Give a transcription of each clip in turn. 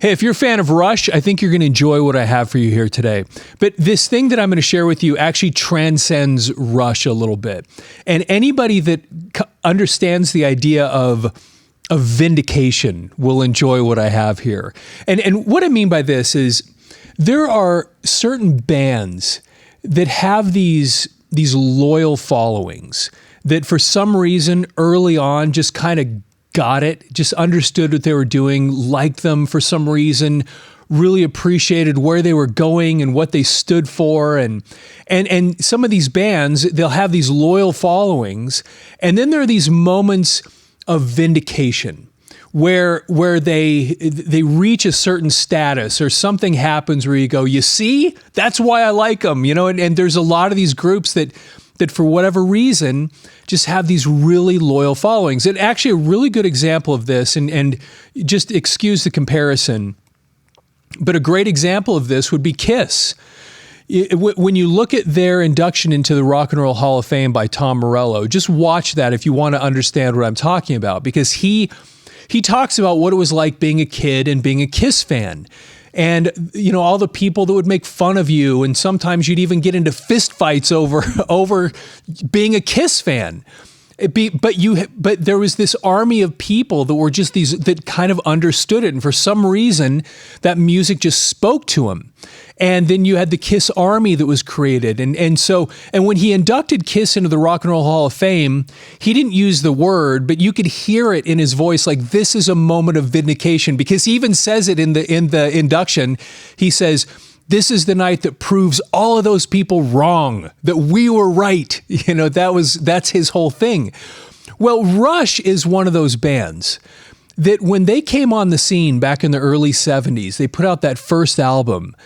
Hey, if you're a fan of Rush, I think you're going to enjoy what I have for you here today. But this thing that I'm going to share with you actually transcends Rush a little bit. And anybody that understands the idea of vindication will enjoy what I have here. And what I mean by this is there are certain bands that have these loyal followings that for some reason early on just kind of got it, just understood what they were doing, liked them for some reason, really appreciated where they were going and what they stood for. And some of these bands, they'll have these loyal followings. And then there are these moments of vindication where they reach a certain status or something happens where you go, you see, that's why I like them, you know, and there's a lot of these groups that for whatever reason just have these really loyal followings. And actually a really good example of this, and just excuse the comparison, but a great example of this would be Kiss. When you look at their induction into the Rock and Roll Hall of Fame by Tom Morello, just watch that if you want to understand what I'm talking about, because he talks about what it was like being a kid and being a Kiss fan. And, you know, all the people that would make fun of you, and sometimes you'd even get into fist fights over being a Kiss fan. But there was this army of people that were just that kind of understood it. And for some reason, that music just spoke to them. And then you had the Kiss Army that was created. And when he inducted Kiss into the Rock and Roll Hall of Fame, he didn't use the word, but you could hear it in his voice, like, this is a moment of vindication, because he even says it in the induction. He says, this is the night that proves all of those people wrong, that we were right. You know, that's his whole thing. Well, Rush is one of those bands that when they came on the scene back in the early 70s, they put out that first album,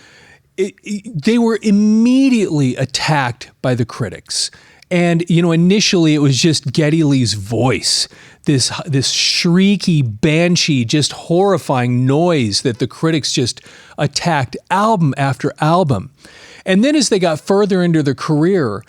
they were immediately attacked by the critics. And, you know, initially it was just Geddy Lee's voice, this shrieky, banshee, just horrifying noise that the critics just attacked album after album. And then as they got further into their career,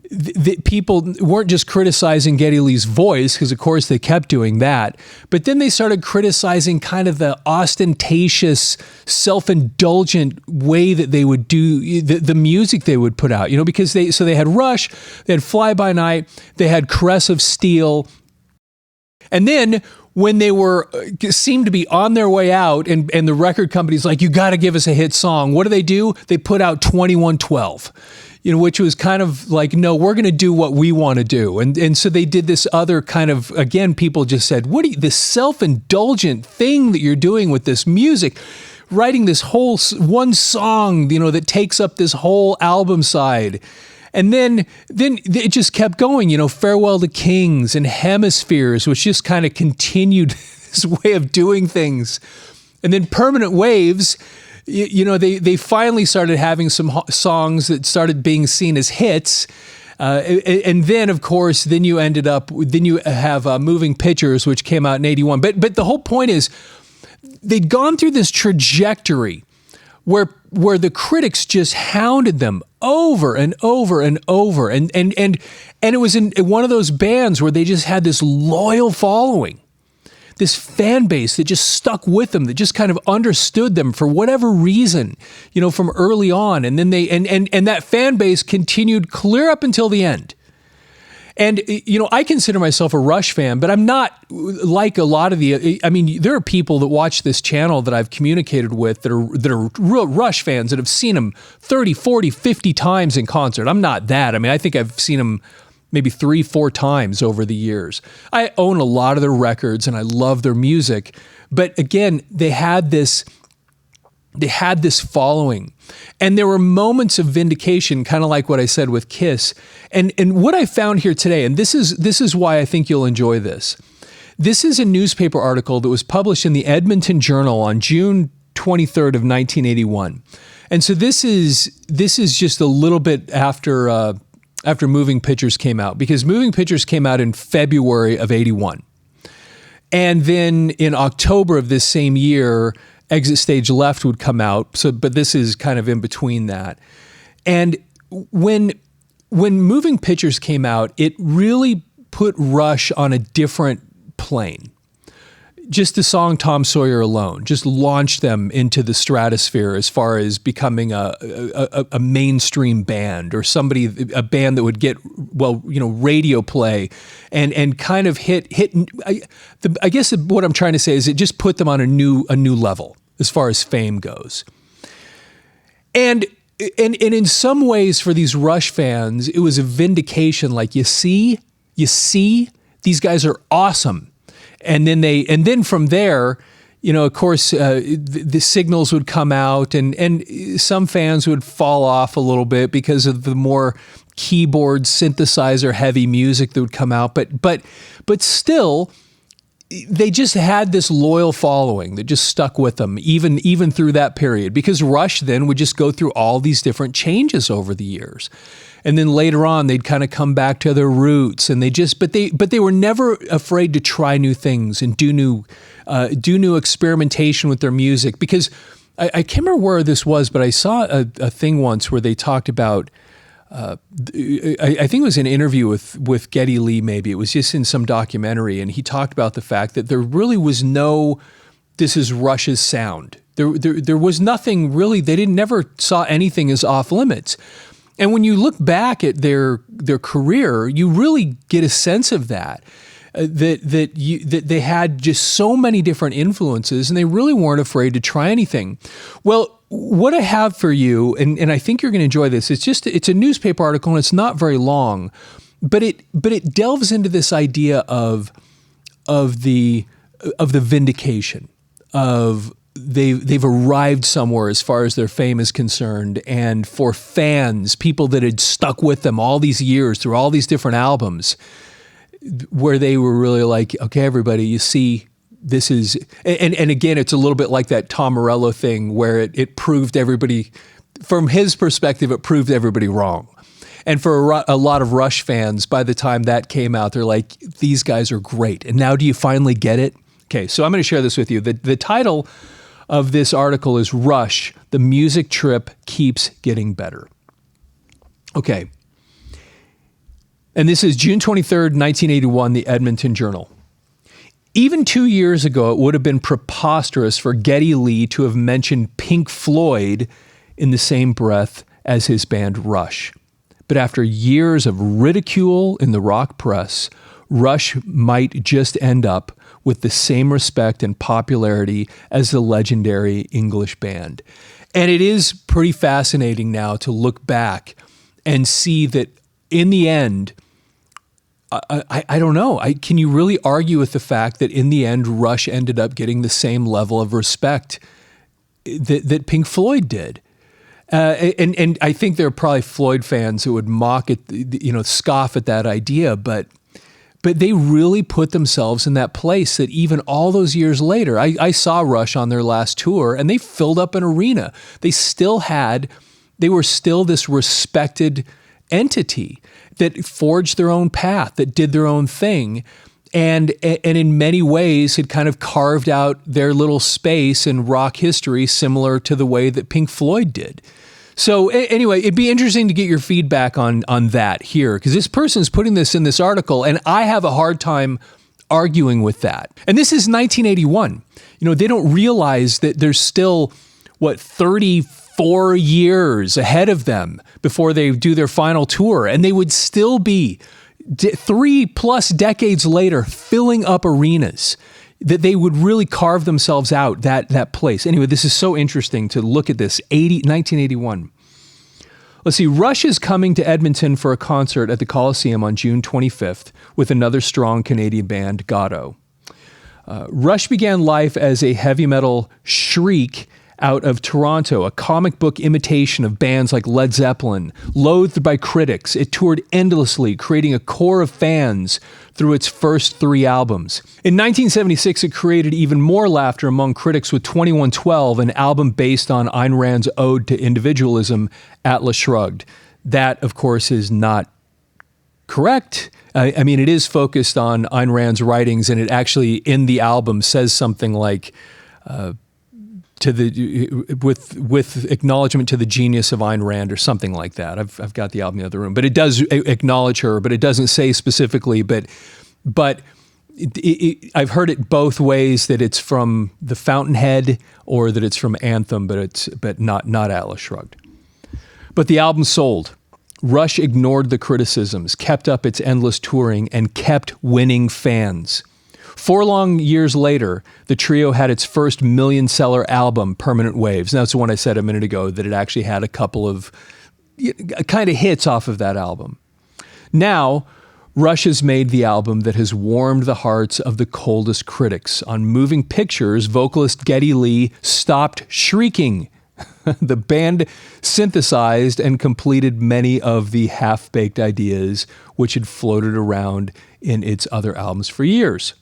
the people weren't just criticizing Geddy Lee's voice, because of course they kept doing that, but then they started criticizing kind of the ostentatious, self-indulgent way that they would do the music they would put out, you know, because they had Rush, they had Fly By Night, they had Caress of Steel, and then when they seemed to be on their way out, and the record company's like, you got to give us a hit song, what do? They put out 2112. You know, which was kind of like, no, we're going to do what we want to do. And so they did this other kind of, again, people just said, this self-indulgent thing that you're doing with this music, writing this whole one song, you know, that takes up this whole album side. And then it just kept going, you know, Farewell to Kings and Hemispheres, which just kind of continued this way of doing things. And then Permanent Waves, you know, they finally started having some songs that started being seen as hits. And then, of course, then you have Moving Pictures, which came out in 81. But the whole point is they'd gone through this trajectory where the critics just hounded them over and over and over. And it was in one of those bands where they just had this loyal following, this fan base that just stuck with them, that just kind of understood them for whatever reason, you know, from early on. And then and that fan base continued clear up until the end. And, you know, I consider myself a Rush fan, but I'm not like a lot of there are people that watch this channel that I've communicated with that are real Rush fans that have seen them 30, 40, 50 times in concert. I'm not that. I mean, I think I've seen them maybe 3-4 times over the years. I own a lot of their records and I love their music. But again, they had this following. And there were moments of vindication, kind of like what I said with Kiss. And what I found here today, and this is why I think you'll enjoy this. This is a newspaper article that was published in the Edmonton Journal on June 23rd of 1981. And so this is just a little bit after Moving Pictures came out, because Moving Pictures came out in February of 81. And then in October of this same year, Exit Stage Left would come out. But this is kind of in between that. And when Moving Pictures came out, it really put Rush on a different plane. just the song Tom Sawyer alone just launched them into the stratosphere as far as becoming a mainstream band, or a band that would get, radio play and kind of hit. I guess what I'm trying to say is it just put them on a new level as far as fame goes. And in some ways for these Rush fans, it was a vindication. Like, you see, these guys are awesome. And then from there, of course, the signals would come out, and some fans would fall off a little bit because of the more keyboard synthesizer heavy music that would come out. But still, they just had this loyal following that just stuck with them even through that period, because Rush then would just go through all these different changes over the years. And then later on, they'd kind of come back to their roots, and but they were never afraid to try new things and do new experimentation with their music. Because I can't remember where this was, but I saw a thing once where they talked about, I think it was an interview with Geddy Lee, maybe. It was just in some documentary, and he talked about the fact that there really was no, this is Rush's sound. There was nothing really, never saw anything as off limits. And when you look back at their career, you really get a sense of that they had just so many different influences, and they really weren't afraid to try anything. Well, what I have for you, and I think you're going to enjoy this. It's a newspaper article, and it's not very long, but it delves into this idea of the vindication of. They've arrived somewhere as far as their fame is concerned, and for fans, people that had stuck with them all these years through all these different albums, where they were really like, okay, everybody, you see, this is, and again, it's a little bit like that Tom Morello thing where it proved everybody, from his perspective, it proved everybody wrong. And for a lot of Rush fans, by the time that came out, they're like, these guys are great. And now do you finally get it? Okay, so I'm going to share this with you. The title of this article is Rush, the Music Trip Keeps Getting Better. Okay. And this is June 23rd, 1981, the Edmonton Journal. Even 2 years ago, it would have been preposterous for Geddy Lee to have mentioned Pink Floyd in the same breath as his band Rush. But after years of ridicule in the rock press, Rush might just end up with the same respect and popularity as the legendary English band. And it is pretty fascinating now to look back and see that in the end, I don't know. Can you really argue with the fact that in the end, Rush ended up getting the same level of respect that Pink Floyd did? And I think there are probably Floyd fans who would mock it, scoff at that idea, but they really put themselves in that place that even all those years later, I saw Rush on their last tour, and they filled up an arena. They were still this respected entity that forged their own path, that did their own thing, and in many ways had kind of carved out their little space in rock history, similar to the way that Pink Floyd did. So anyway, it'd be interesting to get your feedback on that here, because this person's putting this in this article, and I have a hard time arguing with that. And this is 1981. They don't realize that there's still, 34 years ahead of them before they do their final tour, and they would still be 3+ decades later filling up arenas, that they would really carve themselves out that place. Anyway, this is so interesting to look at this. 1981. Let's see. Rush is coming to Edmonton for a concert at the Coliseum on June 25th with another strong Canadian band, Geddy. Rush began life as a heavy metal shriek out of Toronto, a comic book imitation of bands like Led Zeppelin. Loathed by critics, it toured endlessly, creating a core of fans through its first 3 albums. In 1976, it created even more laughter among critics with 2112, an album based on Ayn Rand's ode to individualism, Atlas Shrugged. That, of course, is not correct. I mean, it is focused on Ayn Rand's writings, and it actually, in the album, says something like, with acknowledgement to the genius of Ayn Rand, or something like that. I've got the album in the other room, but it does acknowledge her, but it doesn't say specifically. But I've heard it both ways, that it's from the Fountainhead or that it's from Anthem, but not Atlas Shrugged. But the album sold. Rush ignored the criticisms, kept up its endless touring, and kept winning fans. 4 long years later, the trio had its first million-seller album, Permanent Waves. And that's the one I said a minute ago, that it actually had a couple of kind of hits off of that album. Now, Rush has made the album that has warmed the hearts of the coldest critics. On Moving Pictures, vocalist Geddy Lee stopped shrieking. The band synthesized and completed many of the half-baked ideas which had floated around in its other albums for years.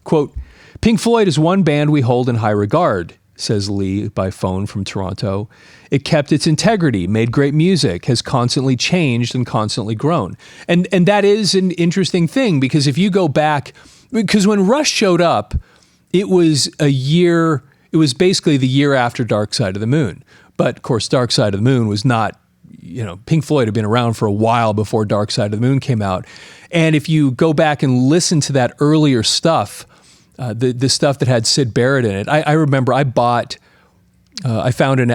Quote, Pink Floyd is one band we hold in high regard, says Lee by phone from Toronto. It kept its integrity, made great music, has constantly changed and constantly grown. And that is an interesting thing, because if you go back, because when Rush showed up, it was basically the year after Dark Side of the Moon. But of course, Dark Side of the Moon was not, Pink Floyd had been around for a while before Dark Side of the Moon came out. And if you go back and listen to that earlier stuff, the stuff that had Syd Barrett in it, I remember I found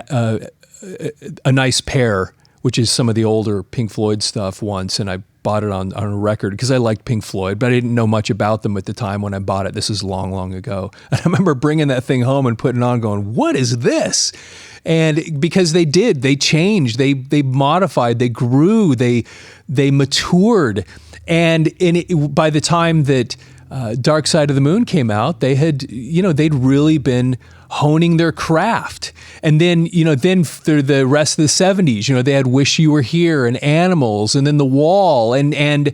a nice pair, which is some of the older Pink Floyd stuff once, and I bought it on a record because I liked Pink Floyd, but I didn't know much about them at the time when I bought it. This is long, long ago. And I remember bringing that thing home and putting it on going, what is this? And because they changed, they modified, they grew, they matured. And by the time that Dark Side of the Moon came out, they'd really been honing their craft. And then through the rest of the 70s, they had Wish You Were Here and Animals and then The Wall, and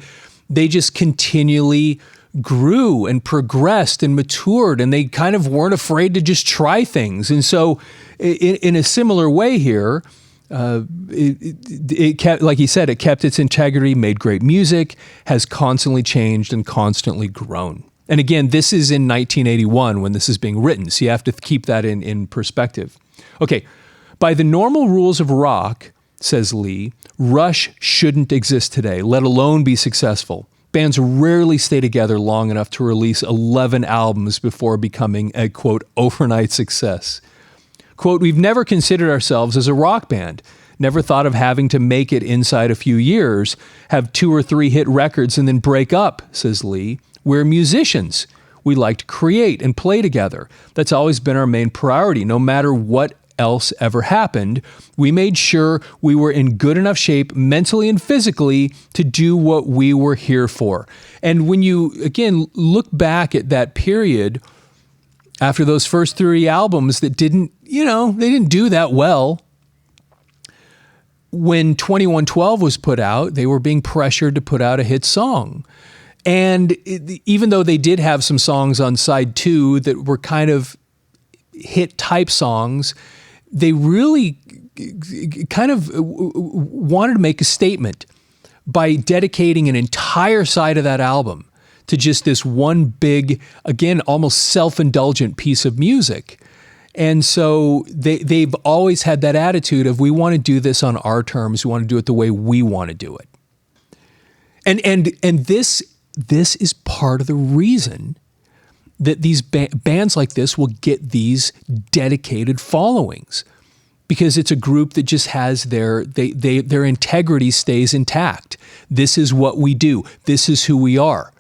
they just continually grew and progressed and matured, and they kind of weren't afraid to just try things. And so in a similar way here, it kept, like he said, it kept its integrity, made great music, has constantly changed and constantly grown. And again, this is in 1981 when this is being written, so you have to keep that in perspective. Okay, by the normal rules of rock, says Lee, Rush shouldn't exist today, let alone be successful. Bands rarely stay together long enough to release 11 albums before becoming a, quote, overnight success. Quote, we've never considered ourselves as a rock band, never thought of having to make it inside a few years, have 2 or 3 hit records and then break up, says Lee. We're musicians. We like to create and play together. That's always been our main priority. No matter what else ever happened, we made sure we were in good enough shape mentally and physically to do what we were here for. And when you, again, look back at that period after those first 3 albums that didn't do that well, when 2112 was put out, they were being pressured to put out a hit song. And even though they did have some songs on side 2 that were kind of hit type songs, they really kind of wanted to make a statement by dedicating an entire side of that album to just this one big, again, almost self-indulgent piece of music. And so they've always had that attitude of, we want to do this on our terms. We want to do it the way we want to do it. And this is part of the reason that these bands like this will get these dedicated followings, because it's a group that just has their integrity stays intact. This is what we do. This is who we are.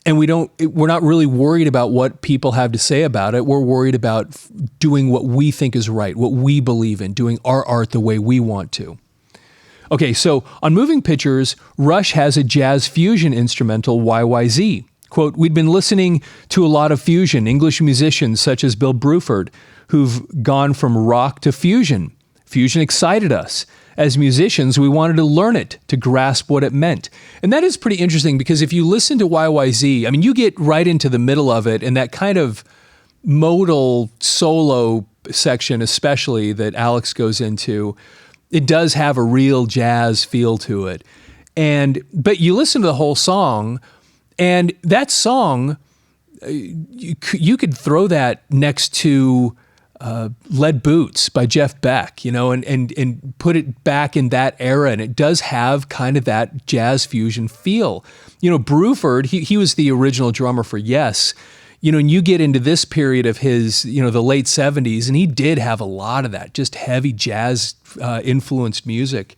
And we're not really worried about what people have to say about it. We're worried about doing what we think is right, what we believe in, doing our art the way we want to. Okay, so on Moving Pictures, Rush has a jazz fusion instrumental, YYZ. Quote, we'd been listening to a lot of fusion, English musicians such as Bill Bruford, who've gone from rock to fusion. Fusion excited us. As musicians, we wanted to learn it, to grasp what it meant. And that is pretty interesting, because if you listen to YYZ, I mean, you get right into the middle of it, and that kind of modal solo section, especially that Alex goes into, it does have a real jazz feel to it. But you listen to the whole song, and that song, you could throw that next to Lead Boots by Jeff Beck, and put it back in that era. And it does have kind of that jazz fusion feel. Bruford, he was the original drummer for Yes. And you get into this period of his, the late 70s, and he did have a lot of that, just heavy jazz influenced music.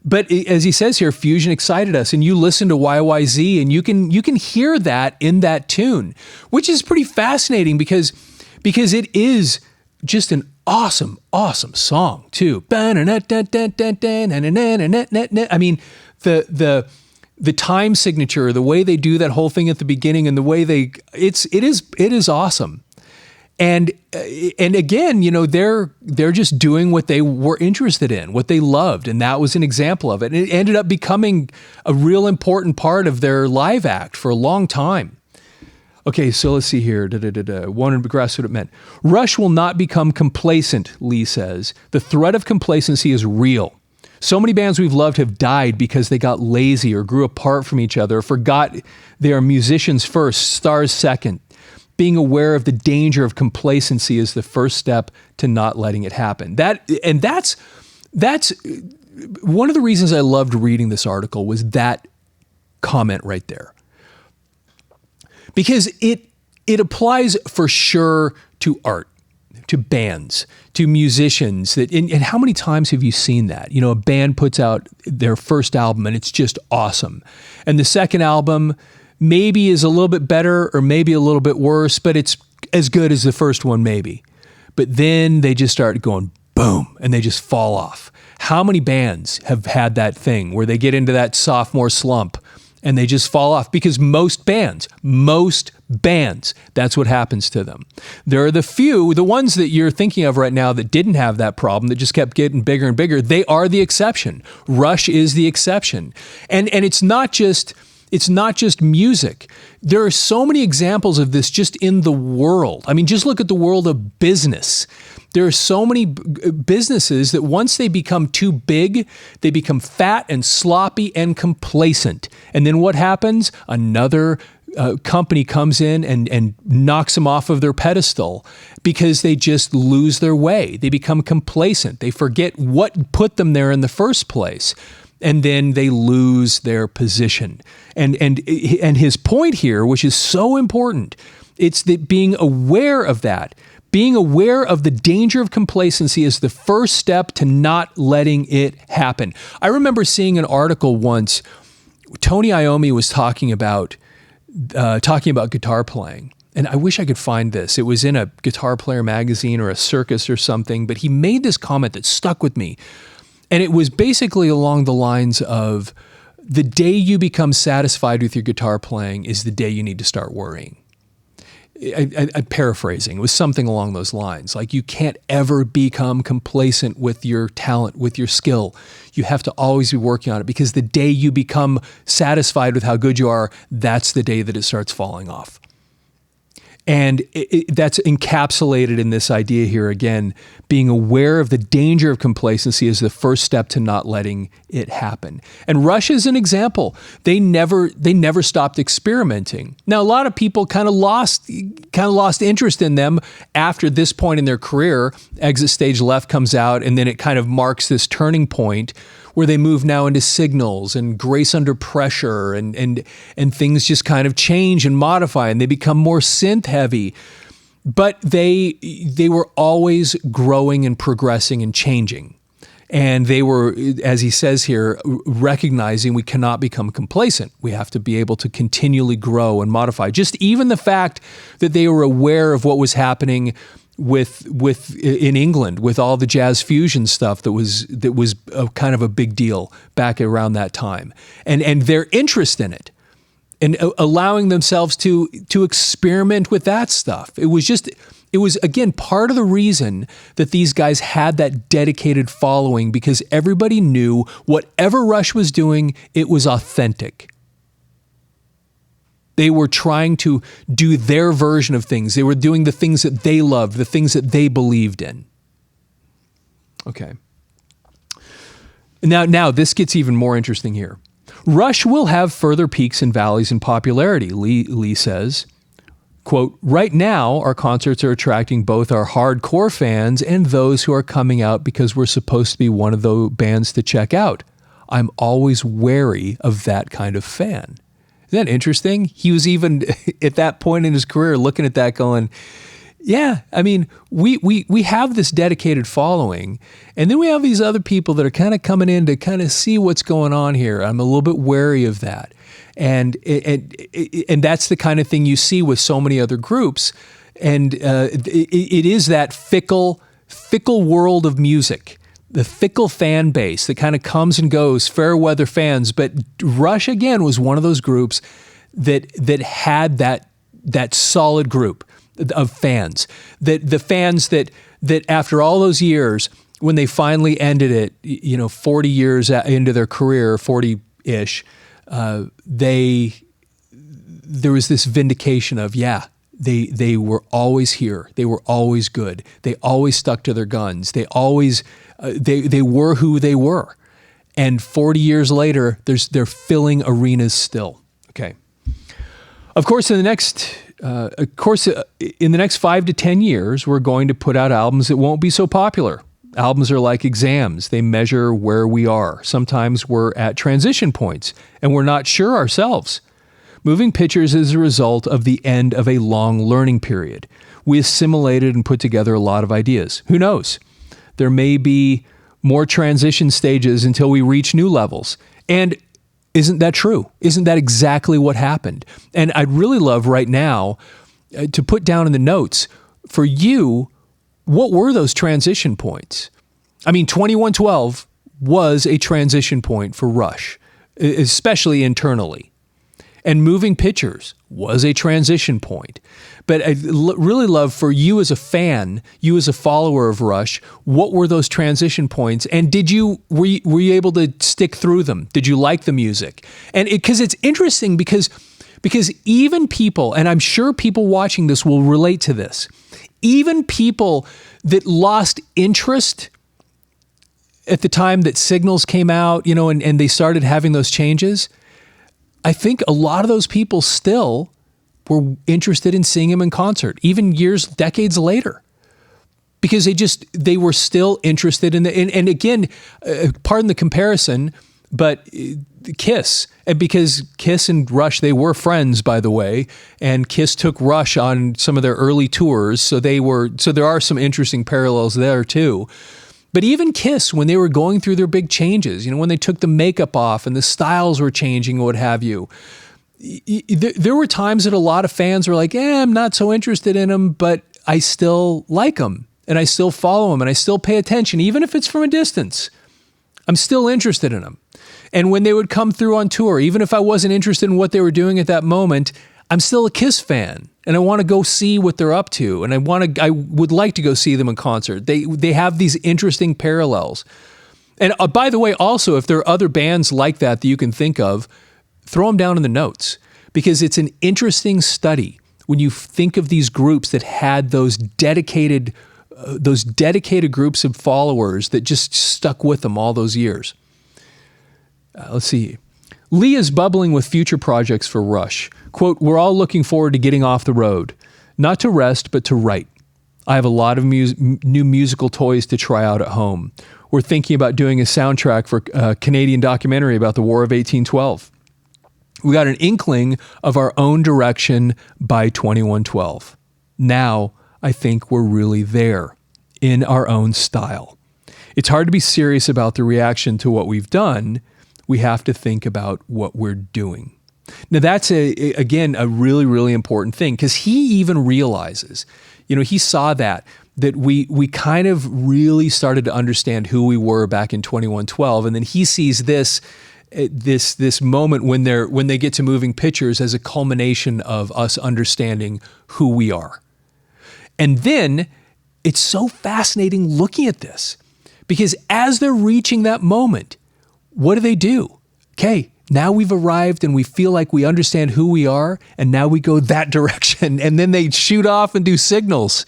But as he says here, fusion excited us, and you listen to YYZ, and you can hear that in that tune, which is pretty fascinating because it is just an awesome, awesome song too. I mean, the time signature, the way they do that whole thing at the beginning, and the way it is awesome. And again, they're just doing what they were interested in, what they loved, and that was an example of it. And it ended up becoming a real important part of their live act for a long time. Okay, so let's see here. Wanted to grasp what it meant. Rush will not become complacent, Lee says. The threat of complacency is real. So many bands we've loved have died because they got lazy or grew apart from each other or forgot they are musicians first, stars second. Being aware of the danger of complacency is the first step to not letting it happen. That's one of the reasons I loved reading this article was that comment right there. Because it applies for sure to art, to bands, to musicians. And how many times have you seen that? A band puts out their first album and it's just awesome. And the second album maybe is a little bit better or maybe a little bit worse, but it's as good as the first one maybe. But then they just start going boom and they just fall off. How many bands have had that thing where they get into that sophomore slump and they just fall off? Because most bands, that's what happens to them. There are the few, the ones that you're thinking of right now that didn't have that problem, that just kept getting bigger and bigger. They are the exception. Rush is the exception. And it's not just music. There are so many examples of this just in the world. I mean, just look at the world of business. There are so many businesses that once they become too big, they become fat and sloppy and complacent. And then what happens? Another company comes in and knocks them off of their pedestal because they just lose their way. They become complacent. They forget what put them there in the first place. And then they lose their position. And his point here, which is so important, it's that being aware of that, being aware of the danger of complacency is the first step to not letting it happen. I remember seeing an article once. Tony Iommi was talking about guitar playing. And I wish I could find this. It was in a Guitar Player magazine or a Circus or something, but he made this comment that stuck with me. And it was basically along the lines of, the day you become satisfied with your guitar playing is the day you need to start worrying. I'm paraphrasing. It was something along those lines. Like, you can't ever become complacent with your talent, with your skill. You have to always be working on it, because the day you become satisfied with how good you are, that's the day that it starts falling off. And that's encapsulated in this idea here again. Being aware of the danger of complacency is the first step to not letting it happen. And Rush is an example. They never stopped experimenting. Now, a lot of people kind of lost interest in them after this point in their career. Exit Stage Left comes out, and then it kind of marks this turning point where they move now into Signals and Grace Under Pressure, and things just kind of change and modify, and they become more synth heavy. But they were always growing and progressing and changing. And they were, as he says here, recognizing we cannot become complacent. We have to be able to continually grow and modify. Just even the fact that they were aware of what was happening with in England with all the jazz fusion stuff that was a kind of a big deal back around that time, and their interest in it, and allowing themselves to experiment with that stuff. It was again part of the reason that these guys had that dedicated following, because everybody knew whatever Rush was doing, it was authentic. They were trying to do their version of things. They were doing the things that they loved, the things that they believed in. Okay. Now this gets even more interesting here. Rush will have further peaks and valleys in popularity, Lee says. Quote, right now, our concerts are attracting both our hardcore fans and those who are coming out because we're supposed to be one of the bands to check out. I'm always wary of that kind of fan. Isn't that interesting? He was even at that point in his career looking at that going, yeah, I mean, we have this dedicated following, and then we have these other people that are kind of coming in to kind of see what's going on here. I'm a little bit wary of that. And that's the kind of thing you see with so many other groups. And it is that fickle world of music, the fickle fan base that kind of comes and goes, Fairweather fans. But Rush, again, was one of those groups that had that solid group of fans, that the fans that after all those years, when they finally ended it, 40 years into their career, 40-ish, there was this vindication of, they were always here. They were always good. They always stuck to their guns. They always, they were who they were. And 40 years later, they're filling arenas still. Okay. Of course, in the next 5 to 10 years, we're going to put out albums that won't be so popular. Albums are like exams. They measure where we are. Sometimes we're at transition points and we're not sure ourselves. Moving Pictures is a result of the end of a long learning period. We assimilated and put together a lot of ideas. Who knows? There may be more transition stages until we reach new levels. And isn't that true? Isn't that exactly what happened? And I'd really love right now to put down in the notes for you, what were those transition points? I mean, 2112 was a transition point for Rush, especially internally. And Moving Pictures was a transition point. But I'd really love for you as a fan, you as a follower of Rush, what were those transition points? And were you able to stick through them? Did you like the music? And because it's interesting because even people, and I'm sure people watching this will relate to this, even people that lost interest at the time that Signals came out, and they started having those changes, I think a lot of those people still were interested in seeing him in concert, even decades later, because they were still interested in and again, pardon the comparison, but Kiss, and because Kiss and Rush, they were friends, by the way, and Kiss took Rush on some of their early tours, so there are some interesting parallels there too. But even Kiss, when they were going through their big changes, when they took the makeup off and the styles were changing and what have you, there were times that a lot of fans were like, I'm not so interested in them, but I still like them and I still follow them and I still pay attention, even if it's from a distance. I'm still interested in them. And when they would come through on tour, even if I wasn't interested in what they were doing at that moment, I'm still a Kiss fan and I want to go see what they're up to. And I would like to go see them in concert. They have these interesting parallels. And by the way, also, if there are other bands like that you can think of, throw them down in the notes, because it's an interesting study when you think of these groups that had those dedicated groups of followers that just stuck with them all those years. Let's see. Lee is bubbling with future projects for Rush. Quote, we're all looking forward to getting off the road, not to rest, but to write. I have a lot of new musical toys to try out at home. We're thinking about doing a soundtrack for a Canadian documentary about the War of 1812. We got an inkling of our own direction by 2112. Now, I think we're really there in our own style. It's hard to be serious about the reaction to what we've done. We have to think about what we're doing. Now, that's, again, a really, really important thing, because he even realizes, he saw that we kind of really started to understand who we were back in 2112, and then he sees this moment when they get to Moving Pictures as a culmination of us understanding who we are. And then it's so fascinating looking at this, because as they're reaching that moment, what do? Okay, now we've arrived and we feel like we understand who we are, and now we go that direction. And then they shoot off and do Signals,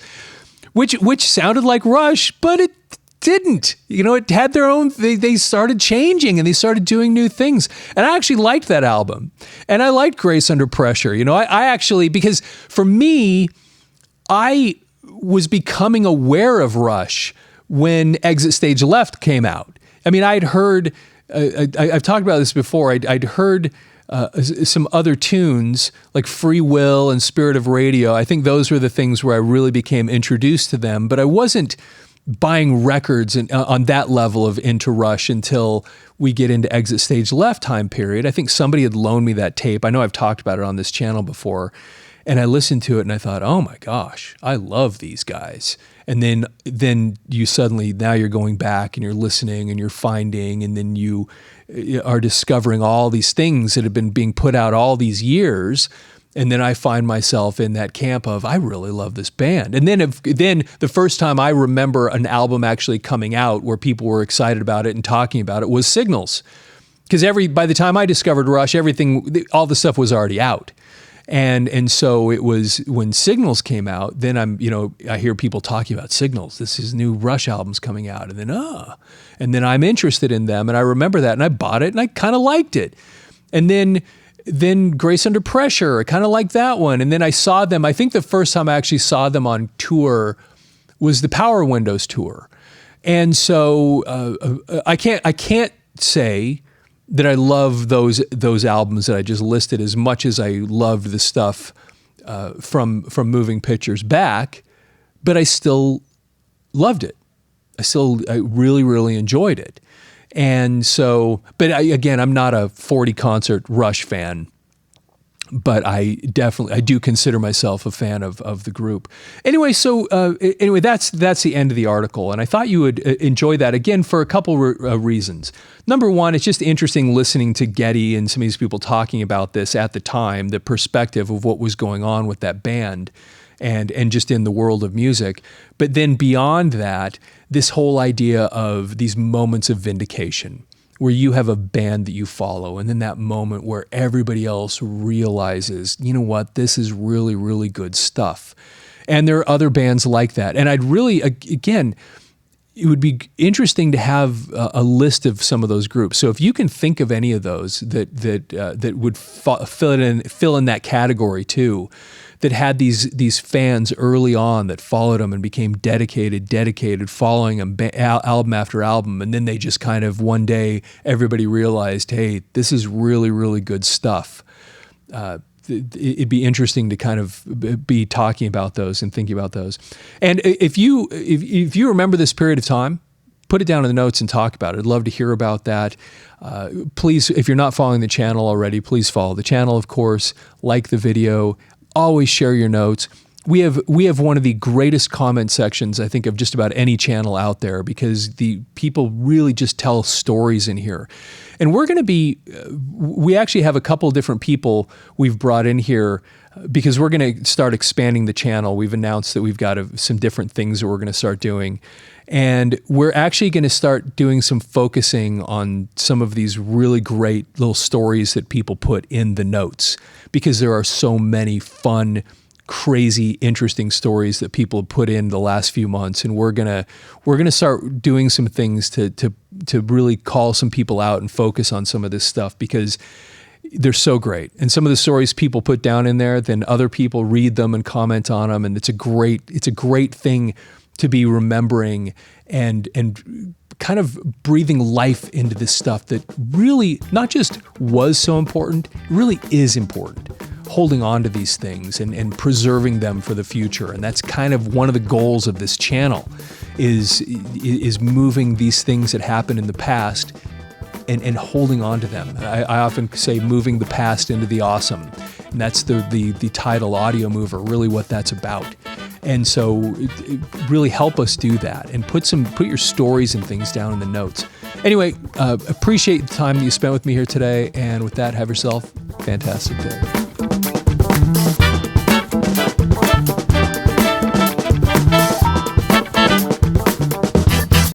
which sounded like Rush, but it didn't. It had their own, they started changing and they started doing new things. And I actually liked that album. And I liked Grace Under Pressure. I actually, because for me, I was becoming aware of Rush when Exit Stage Left came out. I mean, I'd heard, I've talked about this before, I'd heard some other tunes like Free Will and Spirit of Radio. I think those were the things where I really became introduced to them, but I wasn't buying records on that level of into Rush until we get into Exit Stage Left time period. I think somebody had loaned me that tape. I know I've talked about it on this channel before, and I listened to it and I thought, oh my gosh, I love these guys. And then you suddenly, now you're going back and you're listening and you're finding, and then you are discovering all these things that have been being put out all these years. And then I find myself in that camp of, I really love this band. And then the first time I remember an album actually coming out where people were excited about it and talking about it was Signals. Because by the time I discovered Rush, all the stuff was already out. And so it was when Signals came out, then I hear people talking about Signals. This is new Rush albums coming out. And then I'm interested in them. And I remember that, and I bought it and I kind of liked it. And then Grace Under Pressure, I kind of liked that one. And then I saw them, I think the first time I actually saw them on tour was the Power Windows tour. And so I can't say that I love those albums that I just listed as much as I loved the stuff from Moving Pictures back, but I still loved it. I really, really enjoyed it. And so, but I'm not a 40 concert Rush fan, but I do consider myself a fan of the group. Anyway, that's the end of the article. And I thought you would enjoy that again for a couple reasons. Number one, it's just interesting listening to Geddy and some of these people talking about this at the time, the perspective of what was going on with that band and just in the world of music. But then beyond that, this whole idea of these moments of vindication, where you have a band that you follow, and then that moment where everybody else realizes, you know what, this is really, really good stuff. And there are other bands like that. And I'd really, again, it would be interesting to have a list of some of those groups. So if you can think of any of those that would fill in that category too, that had these fans early on that followed them and became dedicated, following them album after album, and then they just kind of one day everybody realized, hey, this is really, really good stuff. It'd be interesting to kind of be talking about those and thinking about those. And if you remember this period of time, put it down in the notes and talk about it. I'd love to hear about that. Please, if you're not following the channel already, please follow the channel, of course. Like the video. Always share your notes. We have one of the greatest comment sections, I think, of just about any channel out there, because the people really just tell stories in here. And we actually have a couple of different people we've brought in here because we're going to start expanding the channel. We've announced that we've got some different things that we're going to start doing. And we're actually going to start doing some focusing on some of these really great little stories that people put in the notes, because there are so many fun, crazy, interesting stories that people have put in the last few months. And we're gonna start doing some things to really call some people out and focus on some of this stuff, because they're so great. And some of the stories people put down in there, then other people read them and comment on them. And it's a great thing to be remembering and kind of breathing life into this stuff that really not just was so important, really is important. Holding on to these things and preserving them for the future. And that's kind of one of the goals of this channel is moving these things that happened in the past and holding on to them. I often say moving the past into the awesome. And that's the title Audio Mover, really what that's about. And so really help us do that and put your stories and things down in the notes. Anyway, appreciate the time that you spent with me here today. And with that, have yourself a fantastic day.